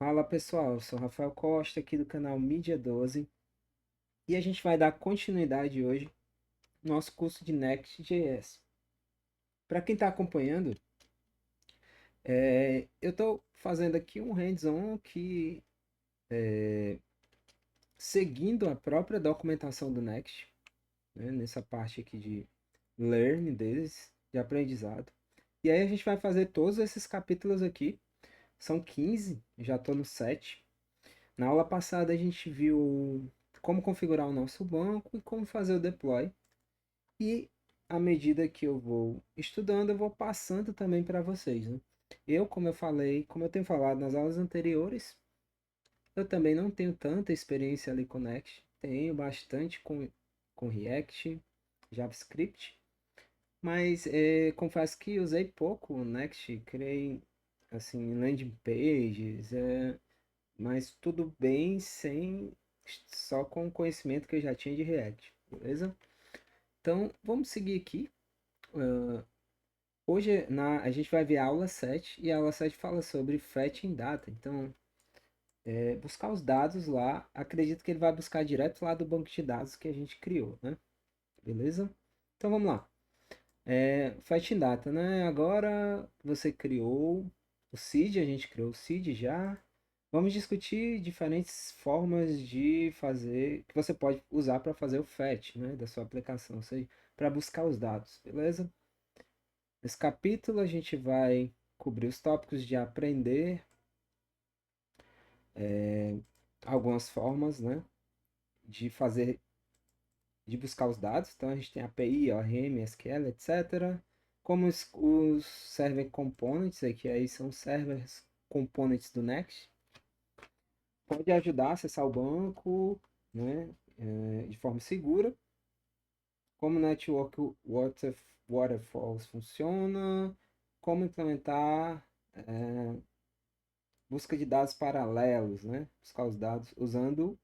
Fala pessoal, eu sou Rafael Costa aqui do canal Mídia 12 e a gente vai dar continuidade hoje no nosso curso de Next.js. Para quem está acompanhando, eu estou fazendo aqui um hands-on que seguindo a própria documentação do Next, né, nessa parte aqui de learn deles, de aprendizado. E aí a gente vai fazer todos esses capítulos aqui, são 15, já estou no 7. Na aula passada a gente viu como configurar o nosso banco e como fazer o deploy. E à medida que eu vou estudando, eu vou passando também para vocês, né? Como eu falei, como eu tenho falado nas aulas anteriores, eu também não tenho tanta experiência ali com Next. Tenho bastante com React, JavaScript, mas confesso que usei pouco o Next, criei assim landing pages, mas tudo bem sem só com o conhecimento que eu já tinha de React, beleza? Então vamos seguir aqui. Hoje a gente vai ver a aula 7 e a aula 7 fala sobre fetching data. Então, buscar os dados lá, acredito que ele vai buscar direto lá do banco de dados que a gente criou, né? Beleza? Então vamos lá. Fetching data, né? Agora você criou o seed, a gente criou o seed já. Vamos discutir diferentes formas de fazer, que você pode usar para fazer o fetch, né, da sua aplicação, ou seja, para buscar os dados, beleza? Nesse capítulo a gente vai cobrir os tópicos de aprender algumas formas, né, de fazer, de buscar os dados. Então a gente tem API, ORM, SQL, etc. Como os Server Components, aqui aí são Servers Components do Next. Pode ajudar a acessar o banco, né, de forma segura. Como Network Waterfalls funciona. Como implementar busca de dados paralelos, né? Buscar os dados usando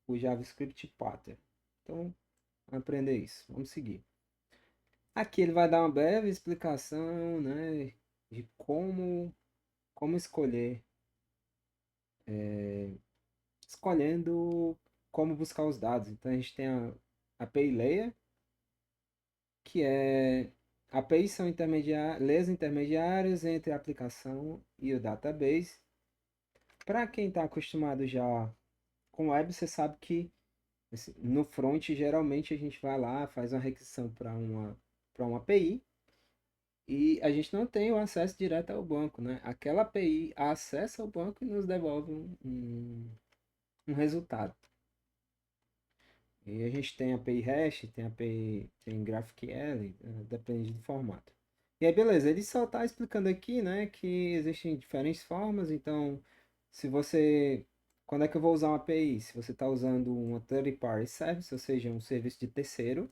o JavaScript Pattern. Então, vamos aprender isso. Vamos seguir. Aqui ele vai dar uma breve explicação, né, de como escolher, escolhendo como buscar os dados. Então, a gente tem a API Layer, que é APIs são leis intermediárias entre a aplicação e o database. Para quem está acostumado já com web, você sabe que assim, no front, geralmente a gente vai lá, faz uma requisição para uma API e a gente não tem o acesso direto ao banco, né? Aquela API acessa o banco e nos devolve um resultado. E a gente tem API REST, tem API, tem GraphQL, depende do formato. E aí, beleza, ele só está explicando aqui, né, que existem diferentes formas, então, se você, quando é que eu vou usar uma API? Se você está usando uma third party service, ou seja, um serviço de terceiro,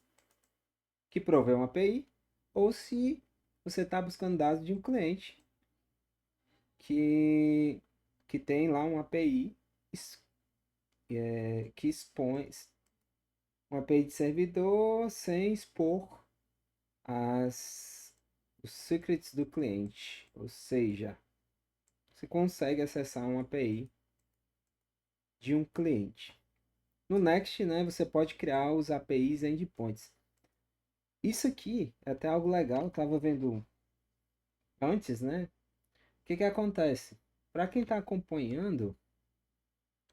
que provê uma API, ou se você está buscando dados de um cliente que, que tem lá uma API que expõe uma API de servidor sem expor os secrets do cliente. Ou seja, você consegue acessar uma API de um cliente. No Next, né, você pode criar os APIs endpoints. Isso aqui é até algo legal, eu estava vendo antes, né? O que que acontece? Para quem está acompanhando,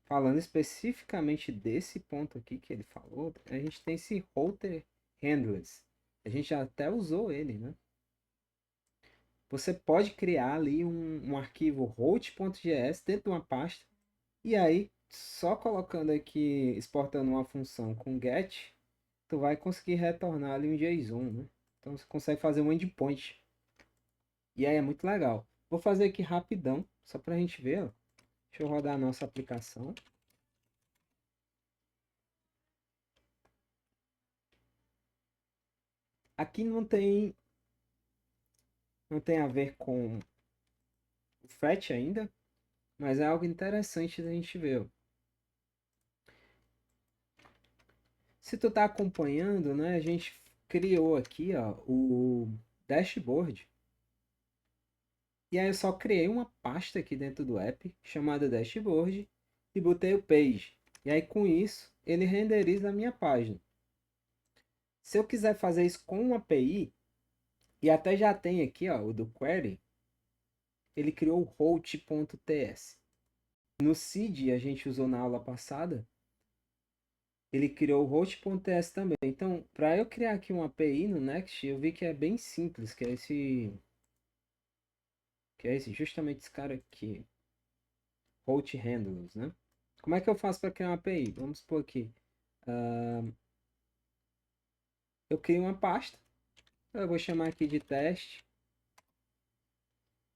falando especificamente desse ponto aqui que ele falou, a gente tem esse router handlers. A gente já até usou ele, né? Você pode criar ali um arquivo route.js dentro de uma pasta e aí só colocando aqui, exportando uma função com get, tu vai conseguir retornar ali um JSON, né? Então você consegue fazer um endpoint. E aí é muito legal. Vou fazer aqui rapidão, só para a gente ver, ó. Deixa eu rodar a nossa aplicação. Aqui não tem a ver com o fetch ainda, mas é algo interessante da gente ver, ó. Se tu tá acompanhando, né, a gente criou aqui, ó, o dashboard E aí eu só criei uma pasta aqui dentro do app chamada Dashboard e botei o Page. E aí com isso ele renderiza a minha página. Se eu quiser fazer isso com uma API, e até já tem aqui ó, o do Query, ele criou o Host.ts. No seed a gente usou na aula passada, ele criou o Host.ts também. Então, para eu criar aqui uma API no Next, eu vi que é bem simples, que é esse justamente esse cara aqui, Host Handlers, né? Como é que eu faço para criar uma API? Vamos supor aqui, eu crio uma pasta, eu vou chamar aqui de teste,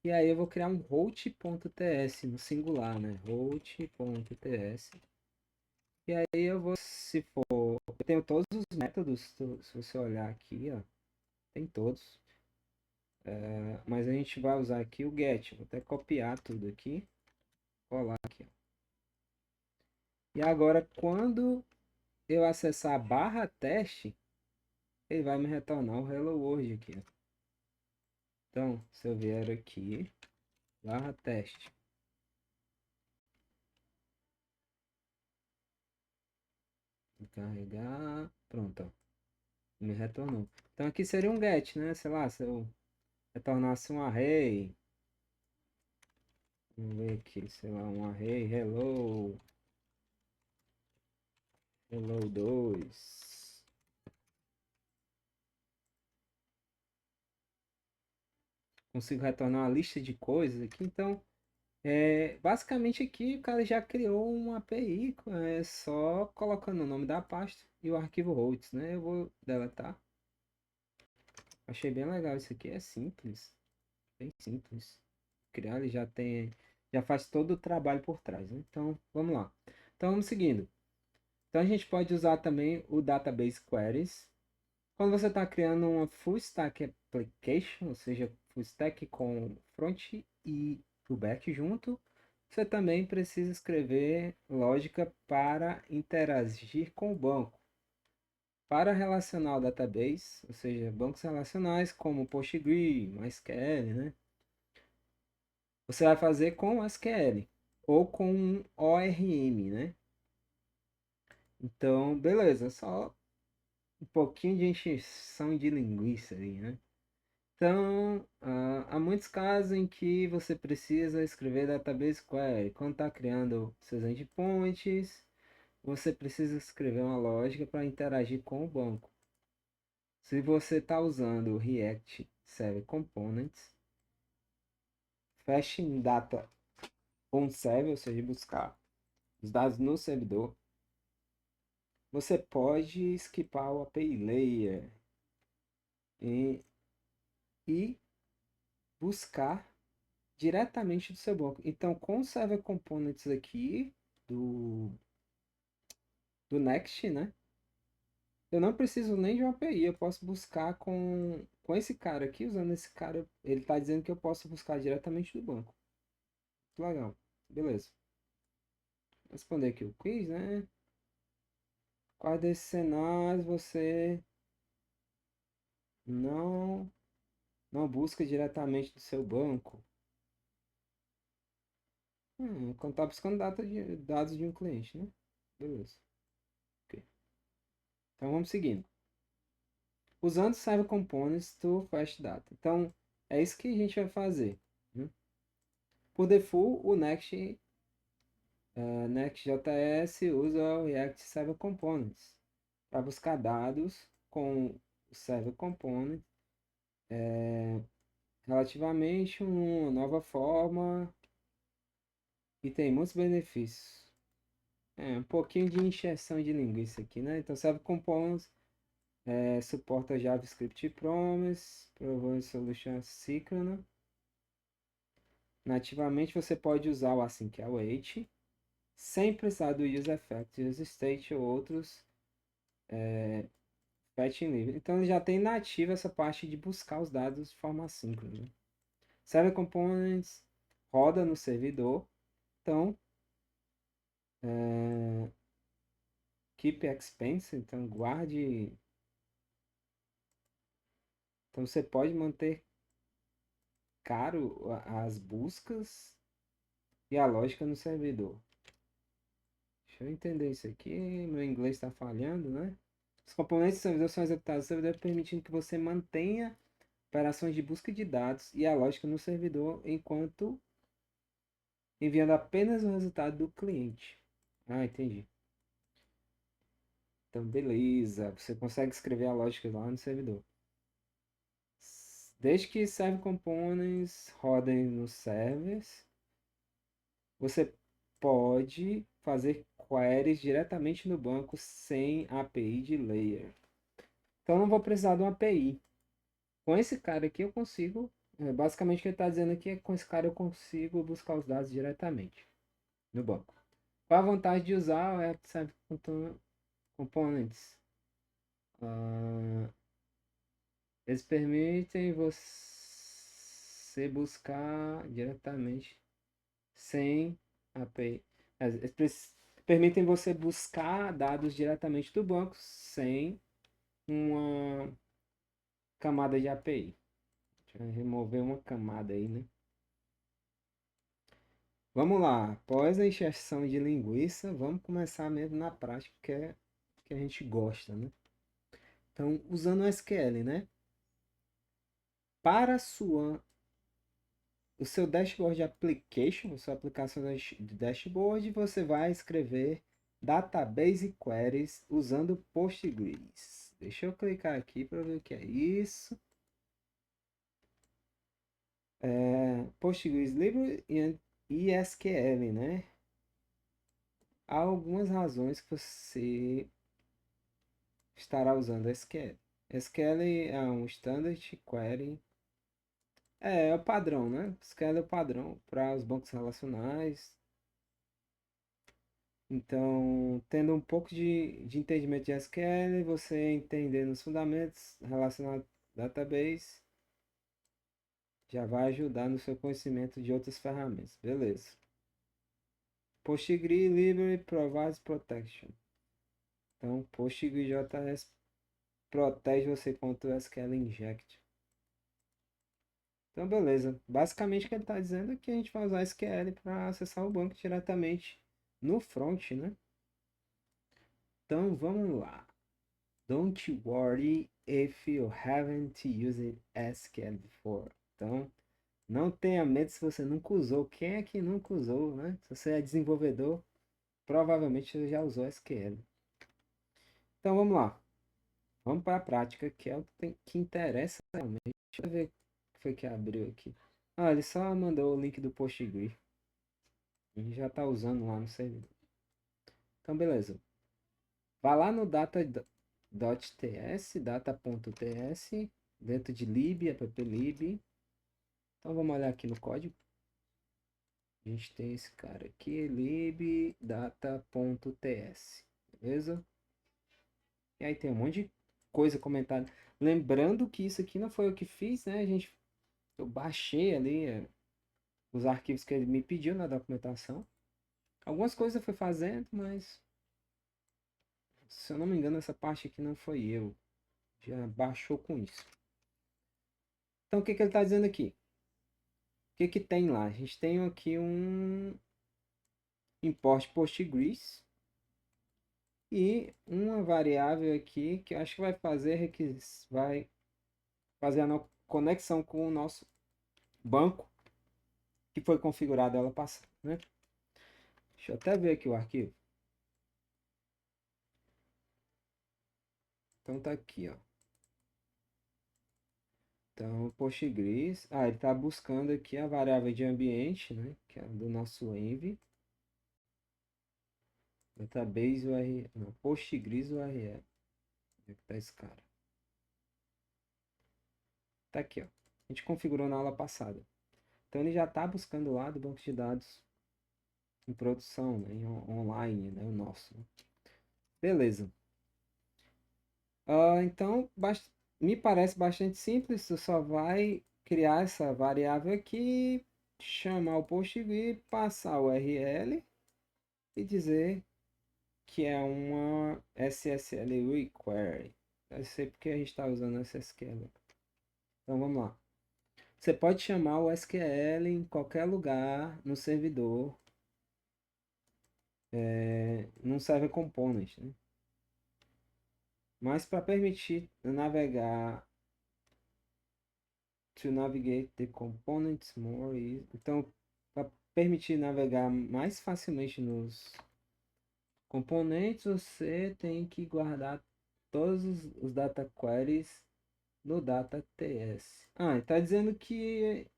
e aí eu vou criar um host.ts no singular, né? Host.ts. E aí eu vou, se for, eu tenho todos os métodos, se você olhar aqui, ó, tem todos. Mas a gente vai usar aqui o get. Vou até copiar tudo aqui, colar aqui, ó. E agora quando eu acessar a barra teste, ele vai me retornar o Hello World aqui, ó. Então, se eu vier aqui, barra teste, vou carregar, pronto, ó, me retornou. Então aqui seria um get, né? Sei lá, se eu retornasse um array, vamos ver aqui, sei lá, um array hello 2. Consigo retornar uma lista de coisas aqui, então basicamente aqui o cara já criou uma API, só colocando o nome da pasta e o arquivo routes, né? Eu vou deletar. Achei bem legal isso aqui, é simples, bem simples. Criar ele já faz todo o trabalho por trás, né? Então, vamos lá. Então, vamos seguindo. Então, a gente pode usar também o Database Queries. Quando você está criando uma Full Stack Application, ou seja, Full Stack com front e o back junto, você também precisa escrever lógica para interagir com o banco. Para relacionar o database, ou seja, bancos relacionais como Postgre, MySQL, né? Você vai fazer com SQL ou com um ORM, né? Então, beleza, só um pouquinho de encheção de linguiça aí, né? Então, há muitos casos em que você precisa escrever database query. Quando está criando seus endpoints, você precisa escrever uma lógica para interagir com o banco. Se você está usando o React Server Components, Fetching Data on Server, ou seja, buscar os dados no servidor, você pode skipar o API Layer e, e buscar diretamente do seu banco. Então, com o Server Components aqui do, do Next, né? Eu não preciso nem de uma API, eu posso buscar com esse cara aqui, usando esse cara, ele está dizendo que eu posso buscar diretamente do banco. Legal, beleza. Vou responder aqui o quiz, né? Quais desses cenários você não, não busca diretamente do seu banco? Quando está buscando dados de um cliente, né? Beleza. Ok. Então vamos seguindo. Usando Server Components to Fetch Data. Então, é isso que a gente vai fazer, né? Por default, o Next.js usa o React Server Components para buscar dados com o Server Component, relativamente uma nova forma e tem muitos benefícios. Um pouquinho de encheção de linguiça aqui, né? Então, Server Components suporta JavaScript Promise, Provide Solution Asynchronous. Nativamente você pode usar o async await sem precisar do useEffect, useState ou outros fetching livre. Então ele já tem nativo essa parte de buscar os dados de forma assíncrona, né? Server Components roda no servidor, então keep expense, então guarde. Então você pode manter caro as buscas e a lógica no servidor. Deixa eu entender isso aqui. Meu inglês está falhando, né? Os componentes do servidor são executados no servidor, permitindo que você mantenha operações de busca de dados e a lógica no servidor, enquanto enviando apenas o resultado do cliente. Ah, entendi. Então, beleza. Você consegue escrever a lógica lá no servidor. Desde que server components rodem nos servers, você pode fazer queries diretamente no banco sem API de layer. Então, não vou precisar de uma API. Com esse cara aqui eu consigo, basicamente o que ele está dizendo aqui é que com esse cara eu consigo buscar os dados diretamente no banco. Qual a vantagem de usar o App Server Components? Eles permitem você buscar diretamente sem API. Eles permitem você buscar dados diretamente do banco sem uma camada de API. Deixa eu remover uma camada aí, né? Vamos lá, após a injeção de linguiça, vamos começar mesmo na prática, que é que a gente gosta, né? Então, usando o SQL, né? Para o seu dashboard application, a sua aplicação de dashboard, você vai escrever database queries usando Postgres. Deixa eu clicar aqui para ver o que é isso. Postgres Library e SQL, né? Há algumas razões que você estará usando SQL. SQL é um Standard Query. É o padrão, né? SQL é o padrão para os bancos relacionais. Então, tendo um pouco de entendimento de SQL, você entendendo os fundamentos relacionados ao database, já vai ajudar no seu conhecimento de outras ferramentas. Beleza. Postgre Library Provides Protection. Então, PostgreJS protege você contra o SQL Inject. Então, beleza. Basicamente, o que ele está dizendo é que a gente vai usar SQL para acessar o banco diretamente no front, né? Então, vamos lá. Don't worry if you haven't used SQL before. Então, não tenha medo se você nunca usou. Quem é que nunca usou, né? Se você é desenvolvedor, provavelmente você já usou SQL. Então, vamos lá. Vamos para a prática, que é o que interessa realmente. Deixa eu ver o que foi que abriu aqui. Ah, ele só mandou o link do Postgre. A gente já está usando lá no servidor. Então, beleza. Vá lá no data.ts, data.ts, dentro de lib, applib. Então, vamos olhar aqui no código. A gente tem esse cara aqui, lib data.ts, beleza? E aí tem um monte de coisa comentada. Lembrando que isso aqui não foi eu que fiz, né? Eu baixei ali os arquivos que ele me pediu na documentação. Algumas coisas eu fui fazendo, mas se eu não me engano, essa parte aqui não foi eu. Já baixou com isso. Então, o que que ele está dizendo aqui? O que que tem lá? A gente tem aqui um import Postgres e uma variável aqui que eu acho que vai fazer a conexão com o nosso banco que foi configurado ela passada, né? Deixa eu até ver aqui o arquivo. Então tá aqui, ó. Então, Postgres, ele está buscando aqui a variável de ambiente, né? Que é do nosso env. Database URL, não, Postgres URL. Onde é que tá esse cara? Tá aqui, ó. A gente configurou na aula passada. Então ele já está buscando lá do banco de dados em produção, né, online, né, o nosso. Beleza. Então, me parece bastante simples. Você só vai criar essa variável aqui, chamar o Postgre, passar o URL e dizer que é uma SSL Query. Deve ser porque a gente está usando SSQL. Então vamos lá. Você pode chamar o SQL em qualquer lugar no servidor, num Server Component, né? Mas para permitir navegar, to navigate the components more easy. Então, para permitir navegar mais facilmente nos componentes, você tem que guardar todos os data queries no data TS. Ah, está dizendo que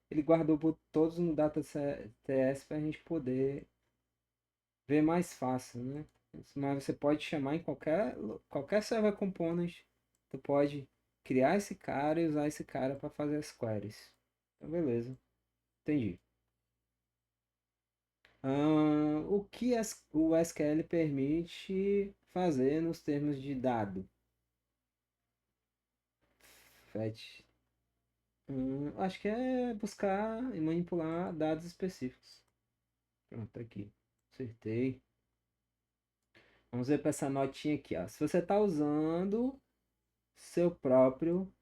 ele guardou por todos no data TS para a gente poder ver mais fácil, né? Mas você pode chamar em qualquer server component, tu pode criar esse cara e usar esse cara para fazer as queries. Então, beleza. Entendi. O que o SQL permite fazer nos termos de dado? Fetch. Acho que é buscar e manipular dados específicos. Pronto, tá aqui. Acertei. Vamos ver para essa notinha aqui, ó. Se você está usando seu próprio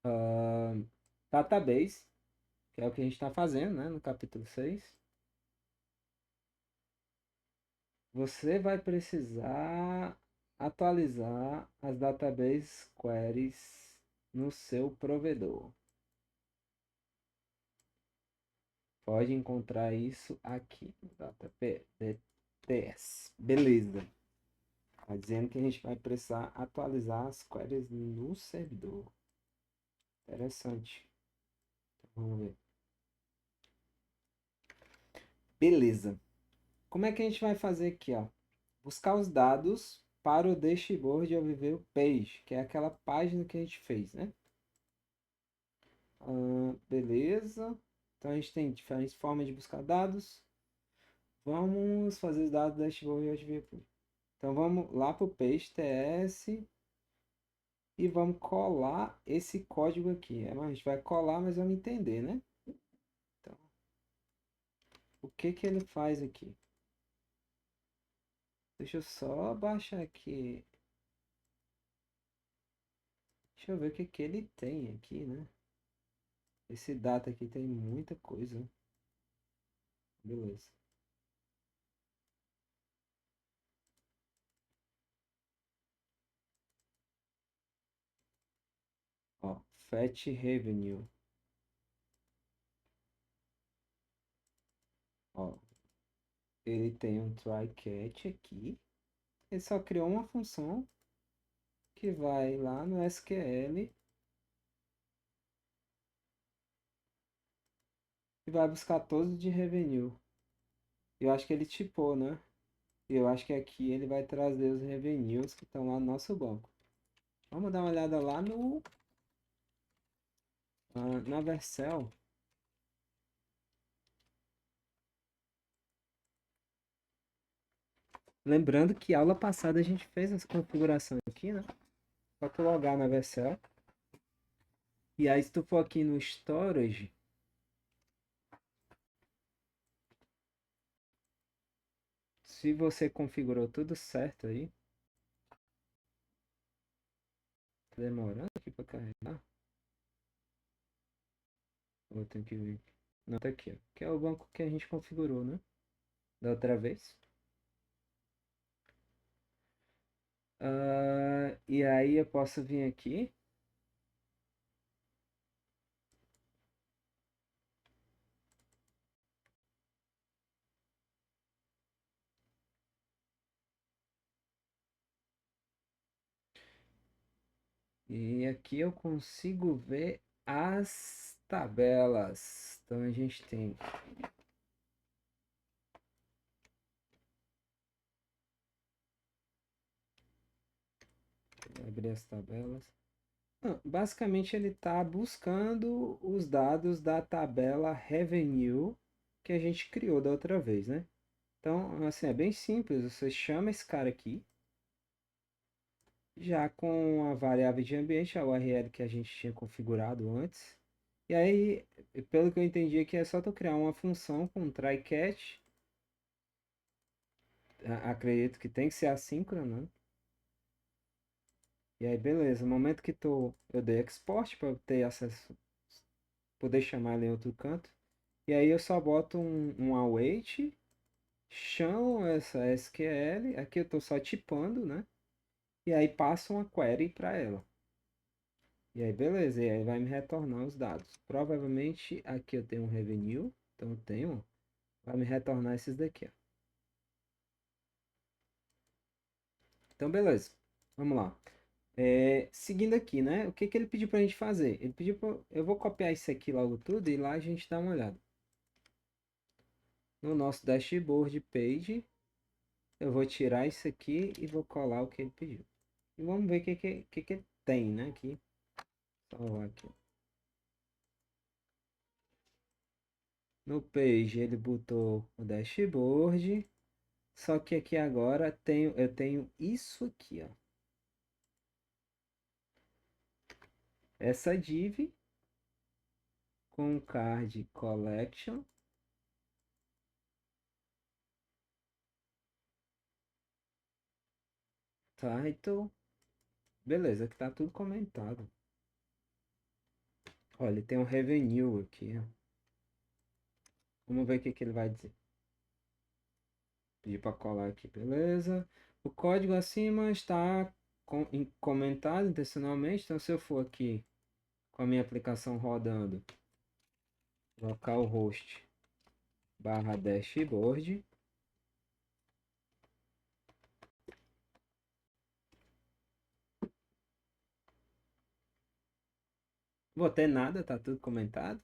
ah, database, que é o que a gente está fazendo, né, no capítulo 6, você vai precisar atualizar as database queries no seu provedor. Pode encontrar isso aqui no DataBTS. Beleza. Está dizendo que a gente vai precisar atualizar as queries no servidor. Interessante. Então, vamos ver. Beleza. Como é que a gente vai fazer aqui, ó? Buscar os dados para o dashboard overview page, que é aquela página que a gente fez, né? Beleza. Então a gente tem diferentes formas de buscar dados. Vamos fazer os dados do dashboard overview page. Então vamos lá para o page TS e vamos colar esse código aqui. A gente vai colar, mas vamos entender, né? Então, o que que ele faz aqui? Deixa eu só baixar aqui. Deixa eu ver o que que ele tem aqui, né? Esse data aqui tem muita coisa. Beleza. Ó, Fetch Revenue. Ó, ele tem um try catch aqui. Ele só criou uma função que vai lá no SQL e vai buscar todos de revenue. Eu acho que ele tipou, né? Eu acho que aqui ele vai trazer os revenues que estão lá no nosso banco. Vamos dar uma olhada lá no na Vercel. Lembrando que aula passada a gente fez essa configuração aqui, né? Só tu logar na Vercel. E aí se tu for aqui no Storage, se você configurou tudo certo aí, tá demorando aqui pra carregar. Vou ter que ver. Não, tá aqui, ó. Que é o banco que a gente configurou, né? Da outra vez. E aí eu posso vir aqui. E aqui eu consigo ver as tabelas. Então a gente tem. Vou abrir as tabelas. Basicamente ele está buscando os dados da tabela Revenue que a gente criou da outra vez, né? Então, assim, é bem simples. Você chama esse cara aqui, já com a variável de ambiente, a URL que a gente tinha configurado antes. E aí, pelo que eu entendi aqui, é só tu criar uma função com try catch. Acredito que tem que ser assíncrono, né? E aí, beleza. No momento que eu dei export para ter acesso poder chamar ele em outro canto. E aí eu só boto um await, chamo essa SQL, aqui eu estou só tipando, né? E aí passo uma query para ela. E aí beleza, e aí vai me retornar os dados. Provavelmente aqui eu tenho um revenue, então eu tenho, vai me retornar esses daqui, ó. Então beleza, vamos lá. Seguindo aqui, né? O que que ele pediu pra gente fazer? Ele pediu pra... Eu vou copiar isso aqui logo tudo e lá a gente dá uma olhada. No nosso dashboard page, eu vou tirar isso aqui e vou colar o que ele pediu. E vamos ver o que ele tem, né? Aqui. Salvar aqui. No page ele botou o dashboard. Só que aqui agora eu tenho isso aqui, ó. Essa div com card collection title. Beleza, aqui tá tudo comentado. Olha, tem um revenue aqui, ó. Vamos ver o que ele vai dizer. Pedir para colar aqui, beleza. O código acima está comentado intencionalmente. Então, se eu for aqui com a minha aplicação rodando, localhost barra dashboard. Vou ter nada, tá tudo comentado.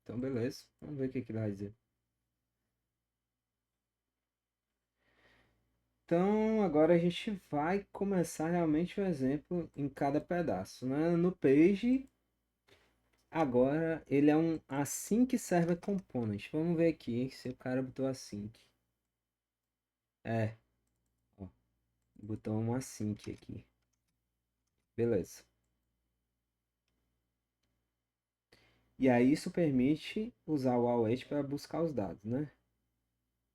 Então, beleza. Vamos ver o que ele vai dizer. Então, agora a gente vai começar realmente o exemplo em cada pedaço, né? No page, agora ele é um async server component. Vamos ver aqui se o cara botou async. É, ó, botou um async aqui. Beleza. E aí isso permite usar o await para buscar os dados, né?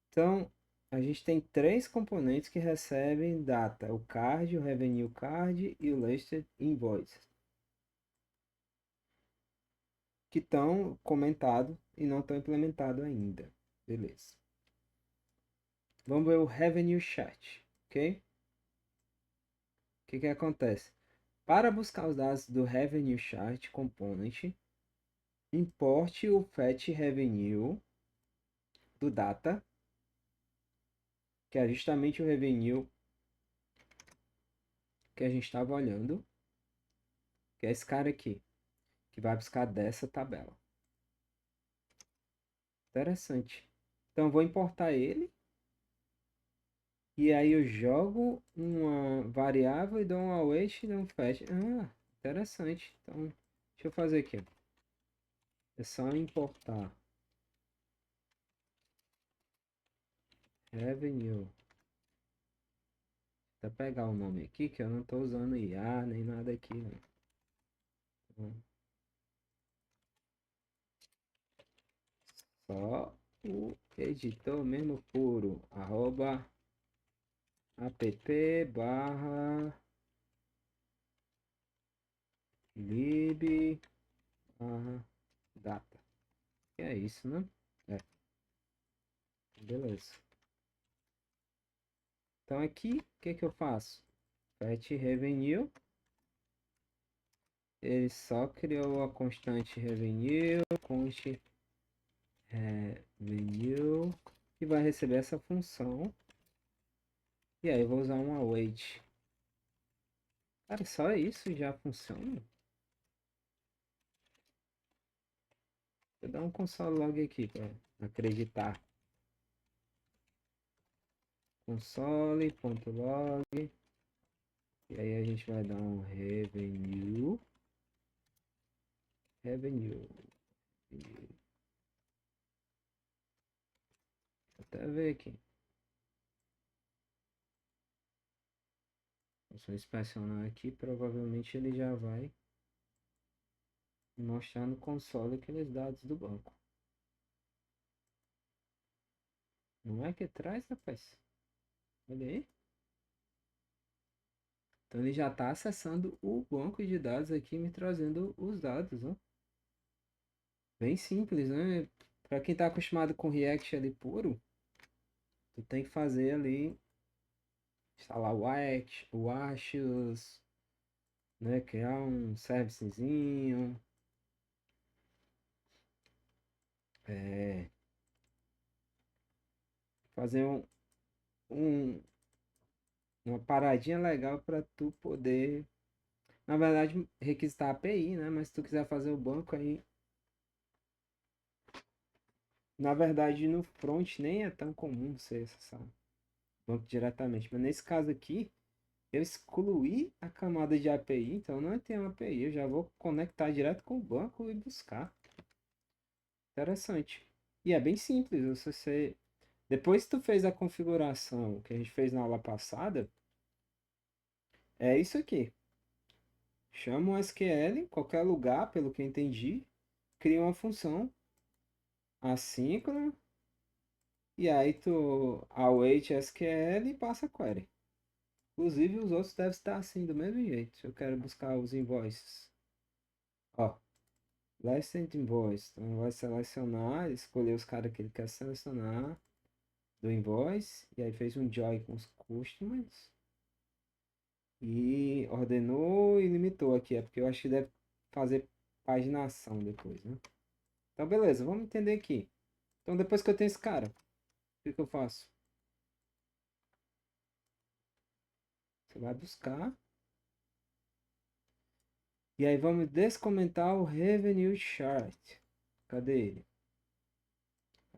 Então, a gente tem três componentes que recebem data: o card, o revenue card e o listed invoice, que estão comentados e não estão implementados ainda. Beleza. Vamos ver o revenue chart, ok? O que acontece? Para buscar os dados do revenue chart component, importe o fetch revenue do data, que é justamente o revenue que a gente estava olhando, que é esse cara aqui, que vai buscar dessa tabela. Interessante. Então eu vou importar ele e aí eu jogo uma variável e dou um await e dou um fetch. Ah, interessante. Então, deixa eu fazer aqui. É só importar revenue. Vou pegar o nome aqui que eu não estou usando IA nem nada aqui, né? Então, só o editor mesmo puro. Arroba app barra lib barra data. E é isso, né? É, beleza. Então aqui, o que eu faço? Fetch revenue. Ele só criou a constante revenue, const revenue, e vai receber essa função. E aí eu vou usar um await. Cara, só isso já funciona? Vou dar um console log aqui para acreditar. Console.log. E aí a gente vai dar um revenue. Revenue. Vou até ver aqui. Vou inspecionar aqui. Provavelmente ele já vai mostrar no console aqueles dados do banco. Não é que traz, rapaz? Olha aí. Então ele já está acessando o banco de dados aqui, me trazendo os dados, ó. Bem simples, né? Para quem tá acostumado com React ali puro, tu tem que fazer ali, instalar o Axios, né? Criar um servicezinho, é, fazer um, uma paradinha legal para tu poder, na verdade, requisitar a API, né? Mas se tu quiser fazer o banco aí, na verdade, no front nem é tão comum você acessar o banco diretamente. Mas nesse caso aqui, eu excluí a camada de API, então não tem uma API, eu já vou conectar direto com o banco e buscar. Interessante. E é bem simples, você depois que tu fez a configuração que a gente fez na aula passada, é isso aqui. Chama um SQL em qualquer lugar, pelo que eu entendi, cria uma função assíncrona e aí tu await SQL e passa a query. Inclusive os outros devem estar assim do mesmo jeito. Eu quero buscar os invoices. Ó, last invoice. Então vai selecionar, escolher os caras que ele quer selecionar do invoice e aí fez um join com os customers e ordenou e limitou aqui, é porque eu acho que deve fazer paginação depois, né? Então beleza, vamos entender aqui. Então depois que eu tenho esse cara, o que que eu faço? Você vai buscar e aí vamos descomentar o revenue chart. Cadê ele?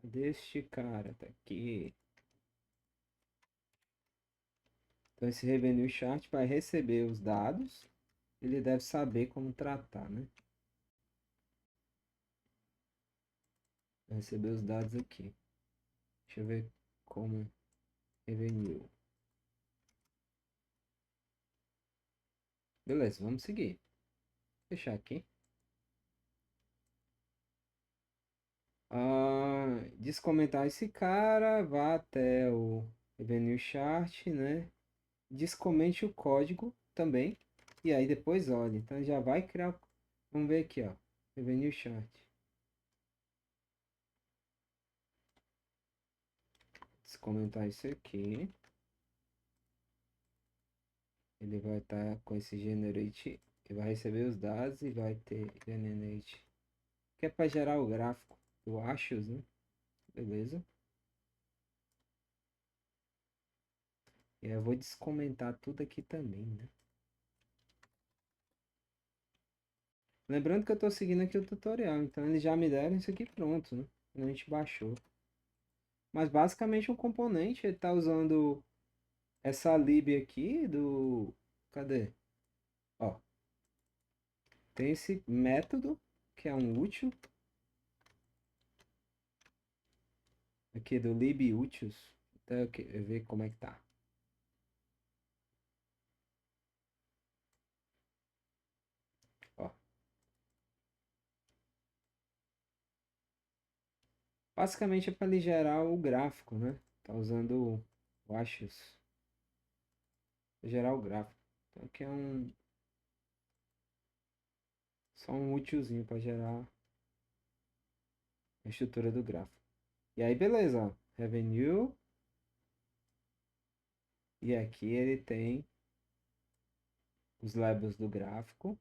Cadê este cara? Tá aqui. Então esse revenue chart vai receber os dados, ele deve saber como tratar, né? Vai receber os dados aqui. Deixa eu ver como revenue. Beleza, vamos seguir. Fechar aqui. Descomentar esse cara, vá até o revenue chart, né? Descomente o código também. E aí depois olha. Então já vai criar. Vamos ver aqui, ó. Revenue chart. Descomentar isso aqui. Ele vai estar com esse generate. Ele vai receber os dados e vai ter generate. Que é para gerar o gráfico do Axios, né? Beleza. E aí eu vou descomentar tudo aqui também, né? Lembrando que eu estou seguindo aqui o tutorial, então eles já me deram isso aqui pronto, né? Quando a gente baixou. Mas basicamente um componente, ele está usando essa lib aqui do... Cadê? Ó, tem esse método, que é um útil. Aqui do libútiles. Então eu ver como é que tá. Ó, basicamente é para ele gerar o gráfico, né? Tá usando o Axios para gerar o gráfico. Então aqui é só um útilzinho para gerar a estrutura do gráfico. E aí beleza, ó. Revenue. E aqui ele tem os labels do gráfico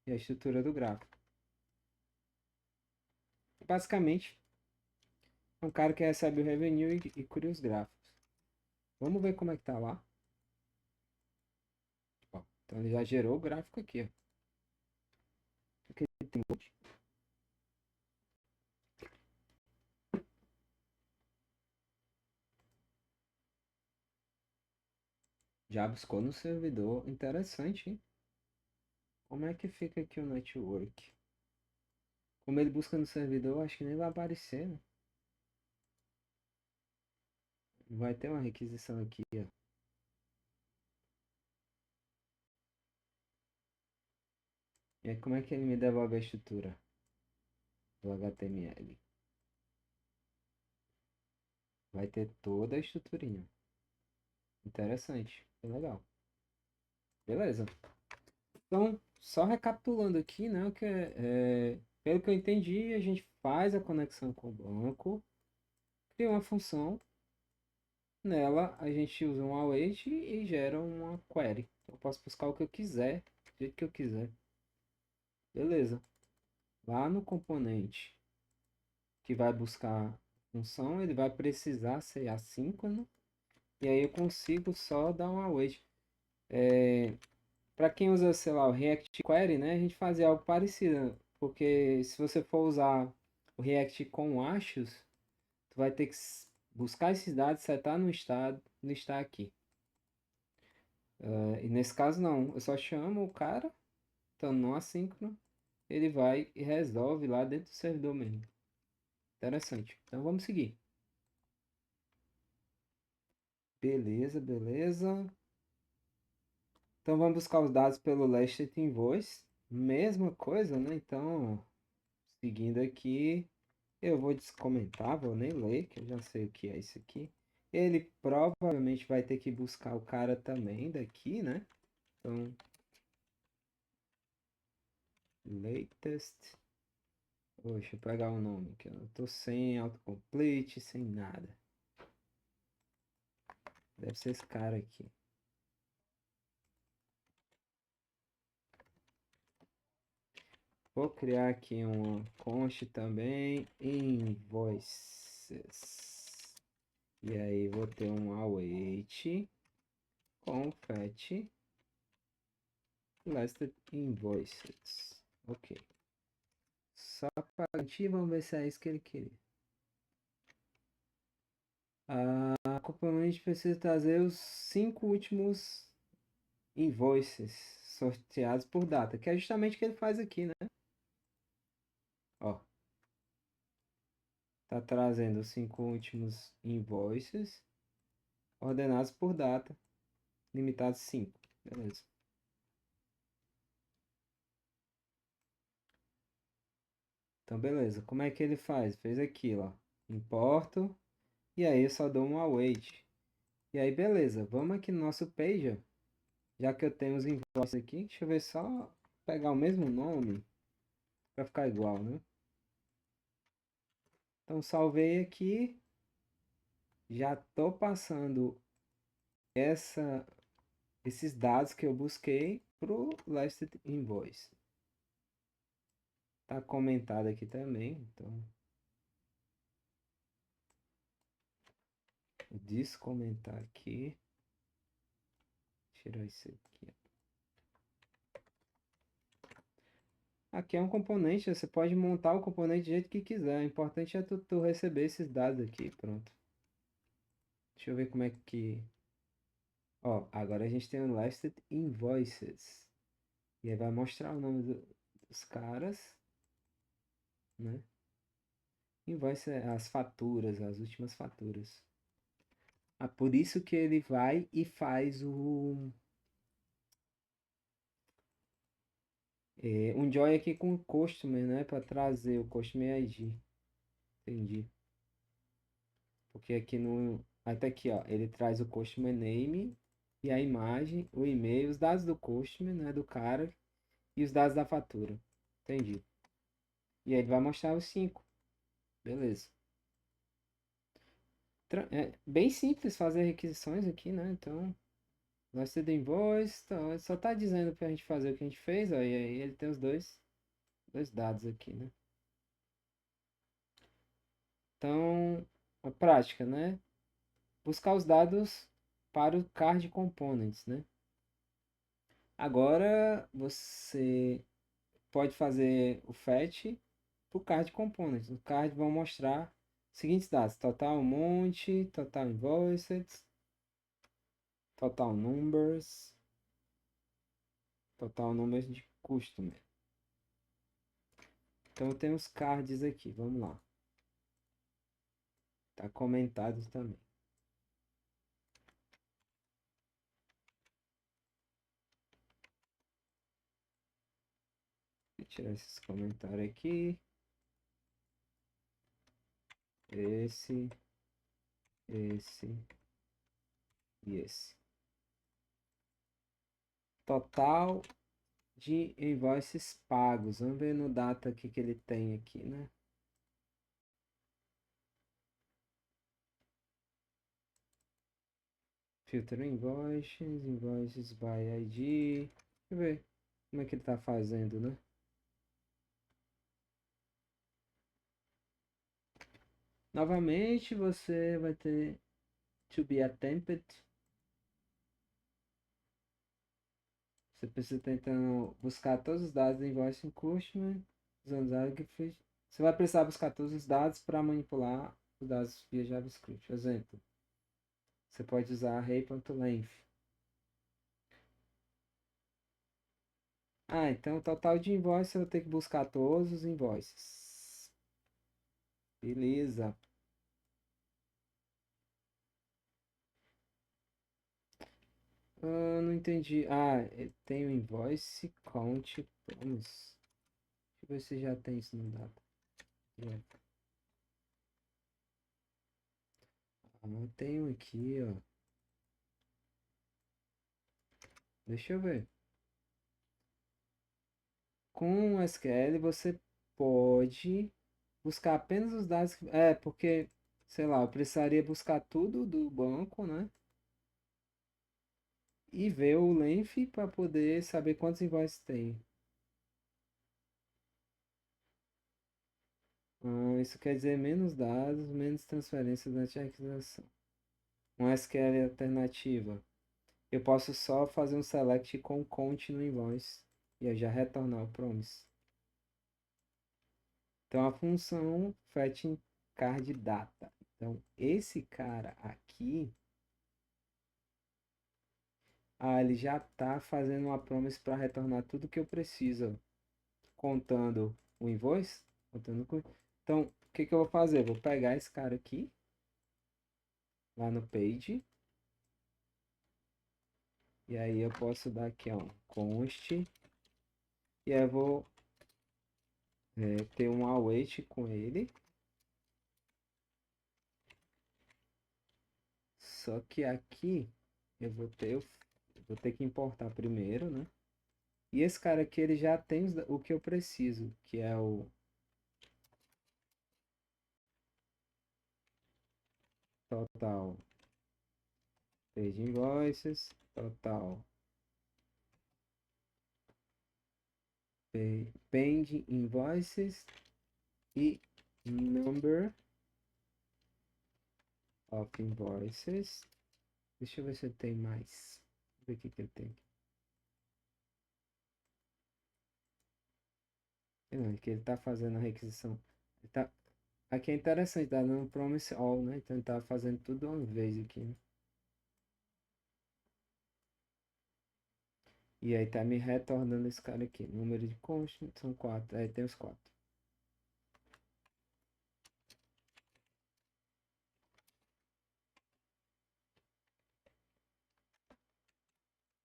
e a estrutura do gráfico. Basicamente, é um cara que recebe o revenue e cria os gráficos. Vamos ver como é que tá lá. Ó, então ele já gerou o gráfico aqui, ó. Aqui tem já buscou no servidor. Interessante, hein? Como é que fica aqui o network? Como ele busca no servidor, acho que nem vai aparecer, né? Vai ter uma requisição aqui, ó. E aí, como é que ele me devolve a estrutura do HTML? Vai ter toda a estruturinha. Interessante. É legal. Beleza. Então, só recapitulando aqui, né, o que pelo que eu entendi, a gente faz a conexão com o banco, cria uma função, nela a gente usa um await e gera uma query. Eu posso buscar o que eu quiser, do jeito que eu quiser. Beleza. Lá no componente que vai buscar a função, ele vai precisar ser assíncrono, e aí eu consigo só dar um await. Para quem usa, sei lá, o React Query, né, a gente fazia algo parecido, porque se você for usar o React com achos, tu vai ter que buscar esses dados, setar no estado, listar aqui. E nesse caso não, eu só chamo o cara, então não assíncrono, ele vai e resolve lá dentro do servidor mesmo. Interessante. Então vamos seguir. Beleza, beleza. Então vamos buscar os dados pelo Last Invoice. Mesma coisa, né? Então, seguindo aqui, eu vou descomentar, vou nem ler, que eu já sei o que é isso aqui. Ele provavelmente vai ter que buscar o cara também daqui, né? Então, latest. Deixa eu pegar o nome, que eu tô sem autocomplete, sem nada. Deve ser esse cara aqui. Vou criar aqui uma const também, invoices. E aí vou ter um await com fetch last invoices. Ok. Só para garantir, vamos ver se é isso que ele queria. A componente precisa trazer os 5 últimos invoices sorteados por data, que é justamente o que ele faz aqui, né? Ó, tá trazendo os 5 últimos invoices ordenados por data, limitados 5. Beleza. Então, beleza. Como é que ele faz? Fez aqui, ó. Importo. E aí eu só dou um await. E aí, beleza. Vamos aqui no nosso pager. Já que eu tenho os invoices aqui. Deixa eu ver só pegar o mesmo nome. Pra ficar igual, né? Então, salvei aqui. Já tô passando esses dados que eu busquei pro last invoice. Tá comentado aqui também. Então, vou descomentar aqui. Tirar isso aqui. Aqui é um componente, você pode montar o componente do jeito que quiser. O importante é tu receber esses dados aqui, pronto. Deixa eu ver como é que... Ó, agora a gente tem o Listed Invoices. E aí vai mostrar o nome dos caras, né? Invoice é as faturas, as últimas faturas. Ah, por isso que ele vai e faz um join aqui com o customer, né? Para trazer o customer ID. Entendi. Porque aqui no. Até aqui, ó. Ele traz o customer name e a imagem, o e-mail, os dados do customer, né? Do cara. E os dados da fatura. Entendi. E aí ele vai mostrar os 5. Beleza. É bem simples fazer requisições aqui, né? Então, nós temos invoice. Então, só tá dizendo pra gente fazer o que a gente fez, ó. E aí ele tem os dois dados aqui, né? Então, a prática, né? Buscar os dados para o card components, né? Agora você pode fazer o fetch para o card components. O card vão mostrar os seguintes dados: total monte, total invoiced, total numbers, total numbers de customer. Então tem os cards aqui, vamos lá. Tá comentado também. Vou tirar esses comentários aqui. Esse e esse. Total de invoices pagos. Vamos ver no data que ele tem aqui, né? Filter invoices, invoices by ID. Deixa eu ver como é que ele tá fazendo, né? Novamente, você vai ter to be attempted. Você precisa tentando buscar todos os dados do invoice in question, usando JavaScript. Você vai precisar buscar todos os dados para manipular os dados via JavaScript. Exemplo, você pode usar array.length. Ah, então o total de invoices eu vou ter que buscar todos os invoices. Beleza. Não entendi. Tem o invoice count promise. Deixa eu ver se já tem isso no dado. Tem um aqui, ó. Deixa eu ver. Com o SQL você pode buscar apenas os dados. Porque, sei lá, eu precisaria buscar tudo do banco, né? E ver o length para poder saber quantos invoices tem. Isso quer dizer menos dados, menos transferência durante a requisição. Uma SQL alternativa. Eu posso só fazer um select com count no invoice e eu já retornar o promise. Então a função fetching card data. Então esse cara aqui, ele já está fazendo uma promise para retornar tudo que eu preciso, contando o invoice, Então o que que eu vou fazer? Vou pegar esse cara aqui lá no page. E aí eu posso dar aqui, ó, const. E aí eu vou ter um await com ele. Só que aqui eu vou ter que importar primeiro, né? E esse cara aqui, ele já tem o que eu preciso, que é o total page invoices, total pend invoices e number of invoices. Deixa eu ver se tem mais. Ver o que que ele tem aqui. Não, que ele tá fazendo a requisição. Aqui é interessante, tá dando promise all, né? Então ele tá fazendo tudo de uma vez aqui, né? E aí tá me retornando esse cara aqui. Número de constant são 4. Aí tem os 4.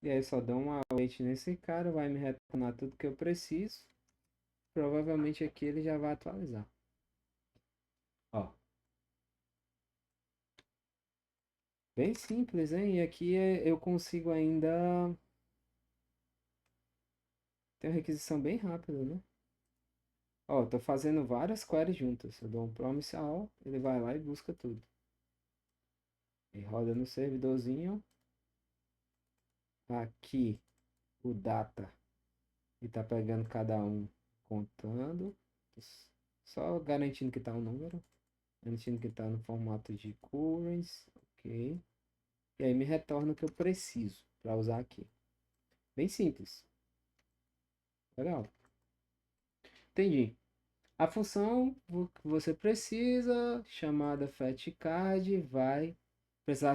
E aí só dou um await nesse cara, vai me retornar tudo que eu preciso. Provavelmente aqui ele já vai atualizar. Ó. Bem simples, hein? E aqui eu consigo ainda ter uma requisição bem rápida, né? Ó, tô fazendo várias queries juntas. Eu dou um promise all, ele vai lá e busca tudo. E roda no servidorzinho. Aqui o data. E tá pegando cada um, contando. Só garantindo que tá o número. Garantindo que tá no formato de currents. Ok. E aí me retorna o que eu preciso para usar aqui. Bem simples. Legal. Entendi. A função que você precisa, chamada fetchCard, vai precisar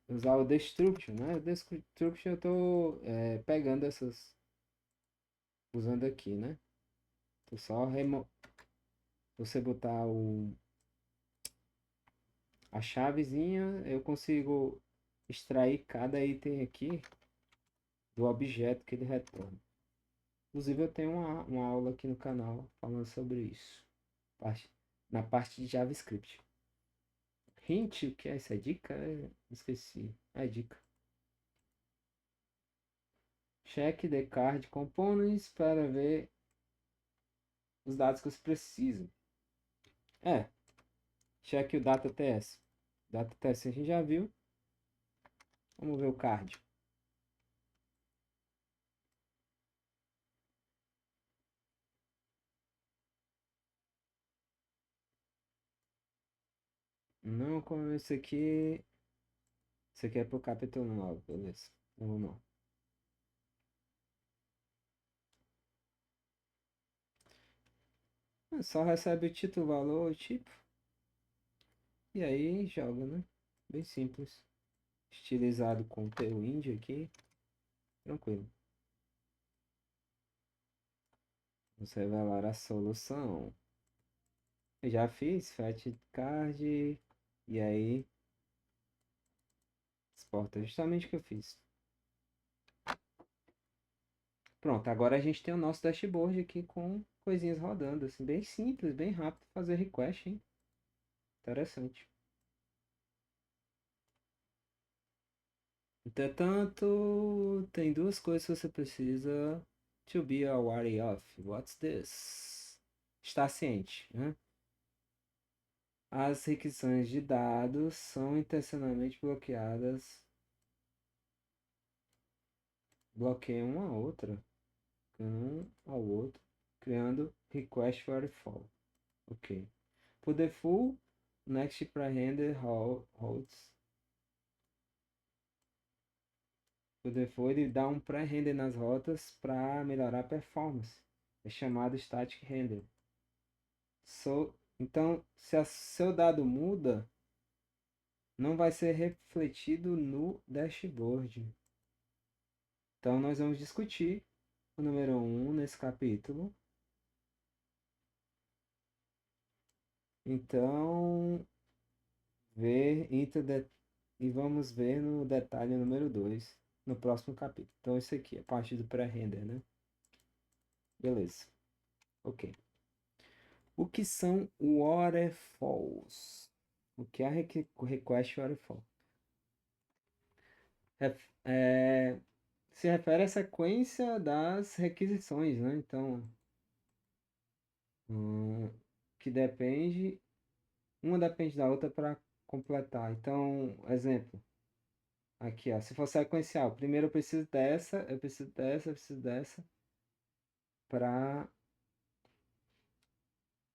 usar o destruction, né? O destruction eu estou pegando usando aqui, né? Tô só você botar a chavezinha, eu consigo extrair cada item aqui do objeto que ele retorna. Inclusive eu tenho uma aula aqui no canal falando sobre isso. Na parte de JavaScript. Hint, o que é isso? É dica? Esqueci. É dica. Check the card components para ver os dados que você precisa. Check o data TS. Data TS a gente já viu. Vamos ver o card. Não, como esse aqui. Esse aqui é pro capítulo 9, beleza. Vamos não. Só recebe o título, valor, o tipo. E aí joga, né? Bem simples. Estilizado com o Tailwind aqui. Tranquilo. Vamos revelar a solução. Eu já fiz Fat Card. E aí. Exporta justamente o que eu fiz. Pronto, agora a gente tem o nosso dashboard aqui com coisinhas rodando, assim, bem simples, bem rápido fazer request, hein? Interessante. Entretanto, tem duas coisas que você precisa to be aware of. What's this? Está ciente, né? As requisições de dados são intencionalmente bloqueadas. Bloqueiam uma a outra, um ao outro, criando request waterfall. Ok. Por default, next pre-render holds. Por default, ele dá um pré-render nas rotas para melhorar a performance. É chamado static render. Então, se o seu dado muda, não vai ser refletido no dashboard. Então, nós vamos discutir o número 1 nesse capítulo. Então, e vamos ver no detalhe número 2 no próximo capítulo. Então, isso aqui é parte do pré-render, né? Beleza. Ok. O que são waterfalls? O que é request waterfall? É, se refere à sequência das requisições, né? Então, que depende, uma depende da outra para completar. Então, exemplo, aqui, ó, se for sequencial, primeiro eu preciso dessa, eu preciso dessa, para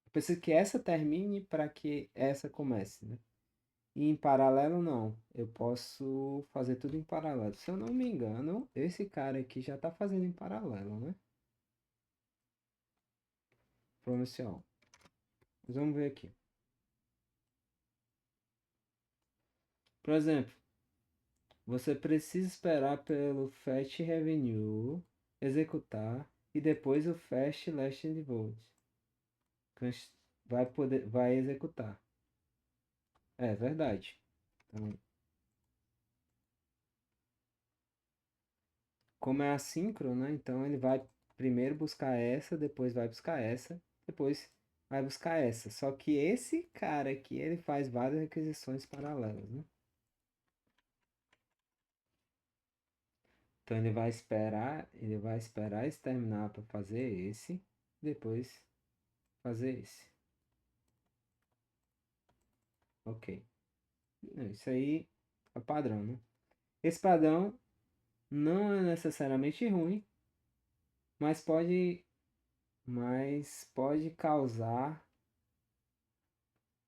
eu preciso que essa termine para que essa comece, né? E em paralelo, não. Eu posso fazer tudo em paralelo. Se eu não me engano, esse cara aqui já está fazendo em paralelo, né? Promoção. Mas vamos ver aqui. Por exemplo, você precisa esperar pelo Fetch Revenue executar e depois o Fetch Last Vote vai executar. É verdade. Então, como é assíncrono, né? Então ele vai primeiro buscar essa, depois vai buscar essa, depois vai buscar essa. Só que esse cara aqui, ele faz várias requisições paralelas, né? Então ele vai esperar esse terminar para fazer esse, depois fazer esse. Ok. Isso aí é padrão, né? Esse padrão não é necessariamente ruim, mas pode causar,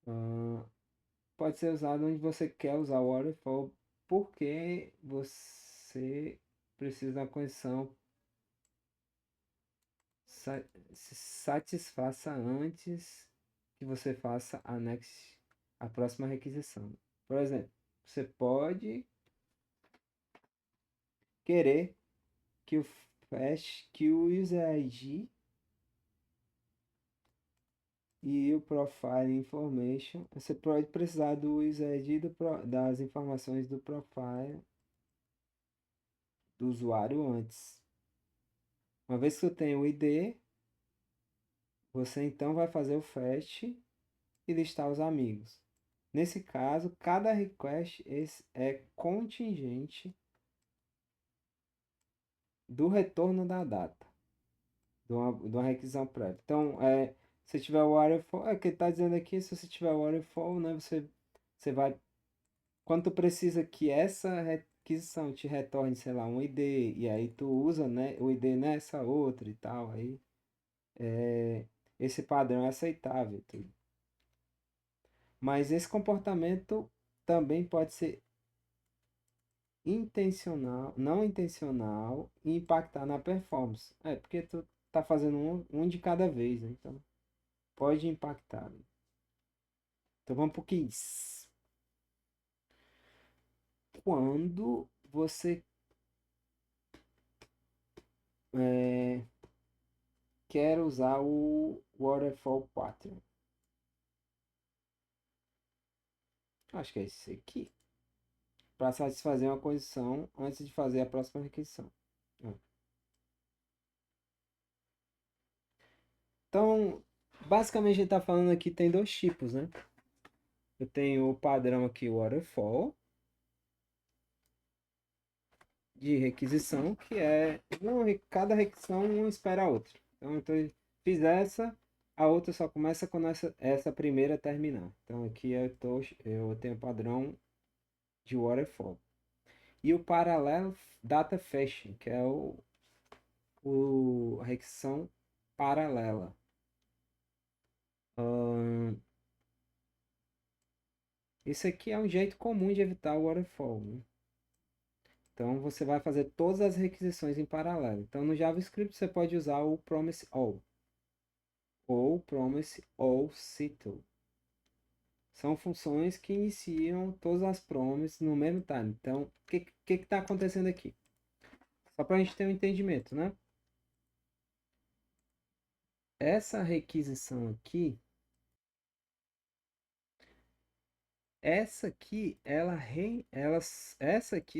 ah, pode ser usado onde você quer usar o waterfall, porque você precisa da condição se satisfaça antes que você faça a próxima requisição. Por exemplo, você pode querer que o user ID e o profile information, você pode precisar do user ID das informações do profile do usuário antes. Uma vez que você tem o ID, você então vai fazer o fetch e listar os amigos. Nesse caso, cada request é contingente do retorno da data, de uma requisição prévia. Então, se tiver o waterfall, que ele está dizendo aqui, se você tiver o waterfall, né, você vai, quando tu precisa que essa requisição te retorne, sei lá, um ID, e aí tu usa, né, o ID nessa outra e tal, aí esse padrão é aceitável, tudo. Mas esse comportamento também pode ser intencional, não intencional e impactar na performance. Porque tu tá fazendo um de cada vez, né? Então pode impactar. Então vamos pro quiz. Quando você é, quer usar o Waterfall Pattern? Acho que é esse aqui. Para satisfazer uma condição antes de fazer a próxima requisição. Ó. Então, basicamente a gente está falando aqui tem dois tipos, né? Eu tenho o padrão aqui, o Waterfall, de requisição, que é cada requisição uma espera a outra. Então eu fiz essa, a outra só começa quando essa primeira terminar. Então aqui eu tenho o padrão de Waterfall. E o paralelo Data Fetching, que é a requisição paralela. Esse aqui é um jeito comum de evitar o Waterfall, né? Então você vai fazer todas as requisições em paralelo. Então no JavaScript você pode usar o Promise All ou Promise All Settle. São funções que iniciam todas as promises no mesmo time. Então, o que está acontecendo aqui? Só para a gente ter um entendimento, né? Essa requisição aqui, essa aqui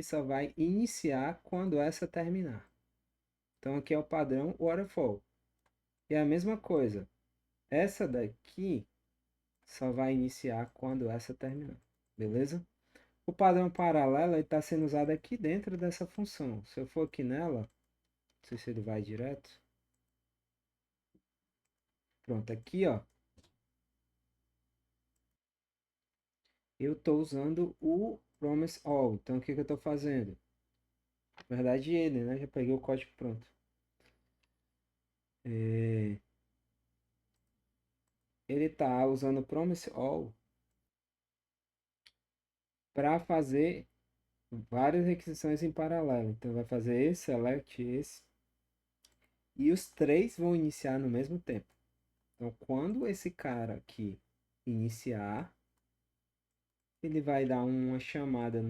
só vai iniciar quando essa terminar. Então aqui é o padrão waterfall. E a mesma coisa, essa daqui só vai iniciar quando essa terminar. Beleza? O padrão paralelo está sendo usado aqui dentro dessa função. Se eu for aqui nela, não sei se ele vai direto. Pronto, aqui ó, eu estou usando o promise all. Então o que eu estou fazendo? Na verdade ele, né? Já peguei o código pronto. Ele está usando o promise all para fazer várias requisições em paralelo. Então vai fazer esse, select esse. E os três vão iniciar no mesmo tempo. Então quando esse cara aqui iniciar, ele vai dar uma chamada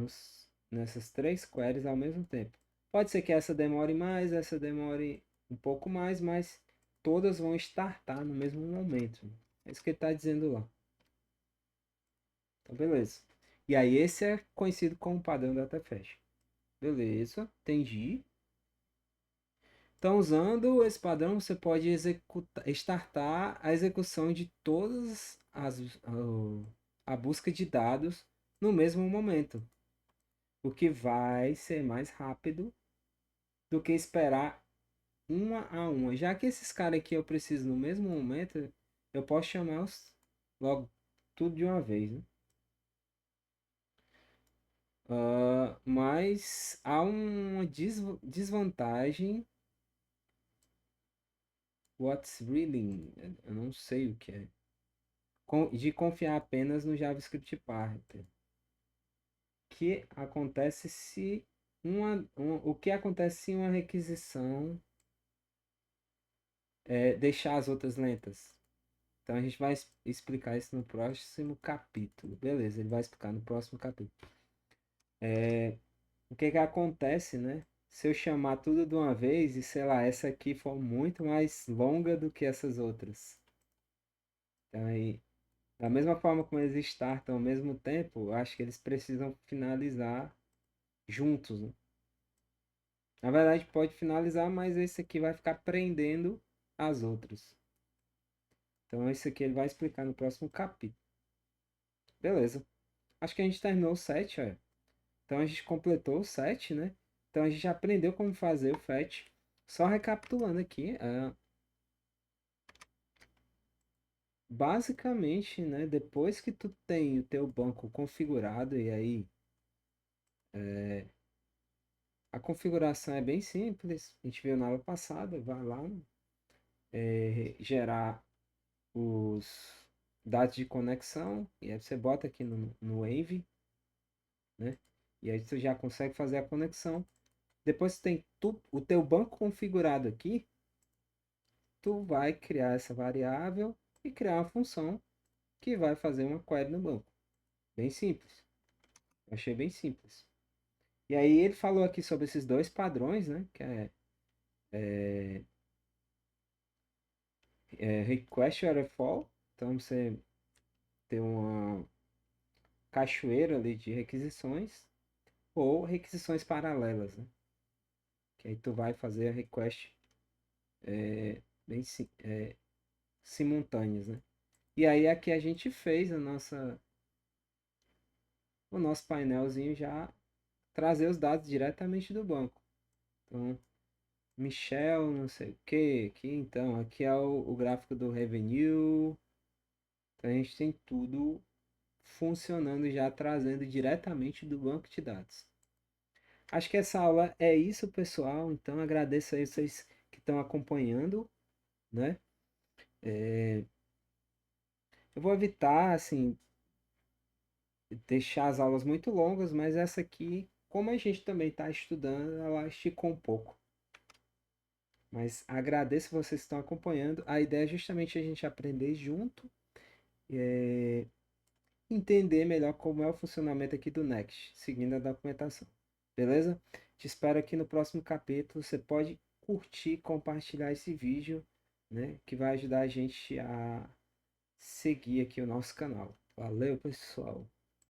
nessas três queries ao mesmo tempo. Pode ser que essa demore mais, essa demore um pouco mais, mas todas vão startar no mesmo momento. É isso que ele está dizendo lá. Então, beleza. E aí, esse é conhecido como padrão DataFetch. Beleza, entendi. Então, usando esse padrão, você pode startar a execução de todas a busca de dados no mesmo momento. O que vai ser mais rápido do que esperar uma a uma. Já que esses caras aqui eu preciso no mesmo momento, eu posso chamar logo tudo de uma vez, né? Mas há uma desvantagem. What's really? Eu não sei o que é. De confiar apenas no JavaScript Parser. Que acontece se o que acontece se uma requisição deixar as outras lentas? Então a gente vai explicar isso no próximo capítulo. Beleza, ele vai explicar no próximo capítulo. O que que acontece, né? Se eu chamar tudo de uma vez e, sei lá, essa aqui for muito mais longa do que essas outras. Então aí, da mesma forma como eles startam ao mesmo tempo, eu acho que eles precisam finalizar juntos, né? Na verdade, pode finalizar, mas esse aqui vai ficar prendendo as outras. Então, esse aqui ele vai explicar no próximo capítulo. Beleza. Acho que a gente terminou o 7, olha. Então, a gente completou o 7, né? Então a gente aprendeu como fazer o fetch. Só recapitulando aqui, basicamente, né, depois que tu tem o teu banco configurado, e aí a configuração é bem simples, a gente viu na aula passada, vai lá, gerar os dados de conexão, e aí você bota aqui no Wave, né, e aí tu já consegue fazer a conexão. Depois que tem o teu banco configurado aqui, tu vai criar essa variável e criar uma função que vai fazer uma query no banco. Bem simples. Eu achei bem simples. E aí ele falou aqui sobre esses dois padrões, né? Que é request waterfall. Então você tem uma cachoeira ali de requisições ou requisições paralelas, né? Que aí tu vai fazer a request bem simultâneas, né? E aí aqui a gente fez o nosso painelzinho já trazer os dados diretamente do banco. Então, Michel, não sei o que, aqui então, aqui é o gráfico do revenue. Então a gente tem tudo funcionando já trazendo diretamente do banco de dados. Acho que essa aula é isso, pessoal. Então agradeço aí vocês que estão acompanhando, né? Eu vou evitar, assim, deixar as aulas muito longas, mas essa aqui, como a gente também está estudando, ela esticou um pouco. Mas agradeço vocês que estão acompanhando. A ideia é justamente a gente aprender junto e entender melhor como é o funcionamento aqui do Next, seguindo a documentação. Beleza? Te espero aqui no próximo capítulo. Você pode curtir, compartilhar esse vídeo, né? Que vai ajudar a gente a seguir aqui o nosso canal. Valeu, pessoal!